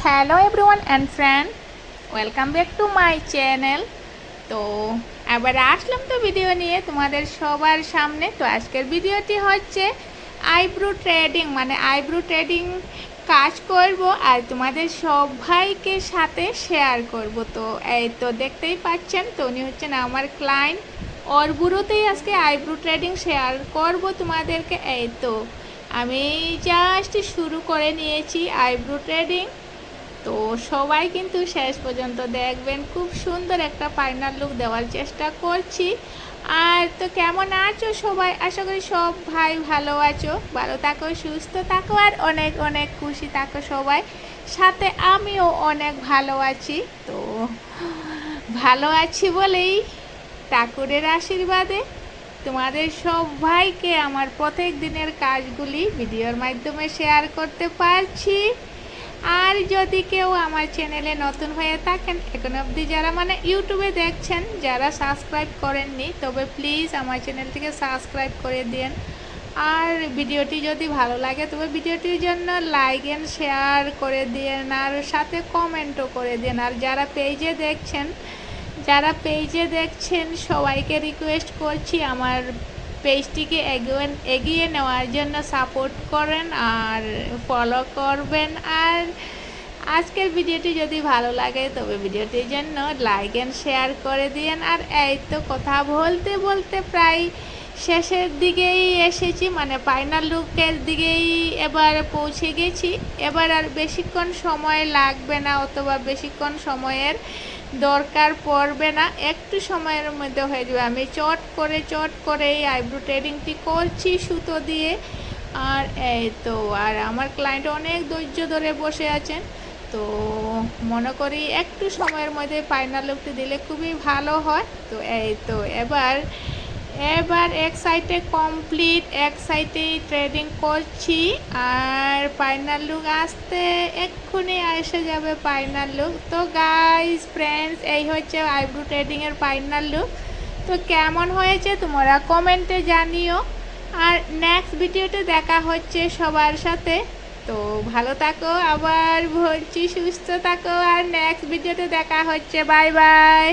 Hello everyone and friend, welcome back to my channel. তো আবার আসলাম তো ভিডিও নিয়ে তোমাদের সবার সামনে। তো আজকের ভিডিওটি হচ্ছে আইব্রো ট্রেডিং, মানে আইব্রো ট্রেডিং কাজ করব আর তোমাদের সবাইকে সাথে শেয়ার করব। তো এই তো দেখতেই পাচ্ছেন, তো উনি হচ্ছেন আমার ক্লায়েন্ট। ওর বুড়োতেই আজকে আইব্রো ট্রেডিং শেয়ার করব তোমাদেরকে। এই তো আমি জাস্ট শুরু করে নিয়েছি আইব্রো ট্রেডিং। তো সবাই কিন্তু শেষ পর্যন্ত দেখবেন, খুব সুন্দর একটা ফাইনাল লুক দেওয়ার চেষ্টা করছি। আর তো কেমন আছো সবাই? আশা করি সব ভাই ভালো আছো, ভালো থাকো, সুস্থ থাকো আর অনেক অনেক খুশি থাকো সবাই। সাথে আমিও অনেক ভালো আছি। তো ভালো আছি বলেই ঠাকুরের আশীর্বাদে তোমাদের সবাইকে আমার প্রত্যেক দিনের কাজগুলি ভিডিওর মাধ্যমে শেয়ার করতে পারছি। আর যদি কেউ আমার চ্যানেলে নতুন হয়ে থাকেন, এখন অবধি যারা মানে ইউটিউবে দেখছেন, যারা সাবস্ক্রাইব করেননি, তবে প্লিজ আমার চ্যানেলটিকে সাবস্ক্রাইব করে দিন। আর ভিডিওটি যদি ভালো লাগে তবে ভিডিওটির জন্য লাইক অ্যান্ড শেয়ার করে দিন, আর সাথে কমেন্টও করে দিন। আর যারা পেজে দেখছেন সবাইকে রিকোয়েস্ট করছি আমার পেজটিকে এগিয়ে নেওয়ার জন্য সাপোর্ট করেন আর ফলো করবেন। আর আজকের ভিডিওটি যদি ভালো লাগে তবে ভিডিওটির জন্য লাইক অ্যান্ড শেয়ার করে দিন। আর এই তো কথা বলতে বলতে প্রায় শেষের দিকেই এসেছি, মানে ফাইনাল লুকের দিকেই এবার পৌঁছে গেছি। এবার আর বেশিক্ষণ সময় লাগবে না, অথবা বেশিক্ষণ সময়ের দরকার পড়বে না, একটু সময়ের মধ্যে হয়ে যাবে। আমি চট করে এই আইব্রো ট্রেডিংটি করছি সুতো দিয়ে। আর এই তো আর আমার ক্লায়েন্ট অনেক ধৈর্য ধরে বসে আছেন। তো মনে করি একটু সময়ের মধ্যে ফাইনাল লুকটি দিলে খুবই ভালো হয়। তো এই তো এবার এক সাইডে কমপ্লিট, এক সাইডে ট্রেডিং করছি। আর ফাইনাল লুক আসতে এক্ষুনি এসে যাবে ফাইনাল লুক। তো গাইস ফ্রেন্ডস, এই হচ্ছে আইব্রো ট্রেডিংয়ের ফাইনাল লুক। তো কেমন হয়েছে তোমরা কমেন্টে জানিও। আর নেক্সট ভিডিওতে দেখা হচ্ছে সবার সাথে। তো ভালো থাকো, আবার বলছি সুস্থ থাকো, আর নেক্সট ভিডিওতে দেখা হচ্ছে। Bye bye.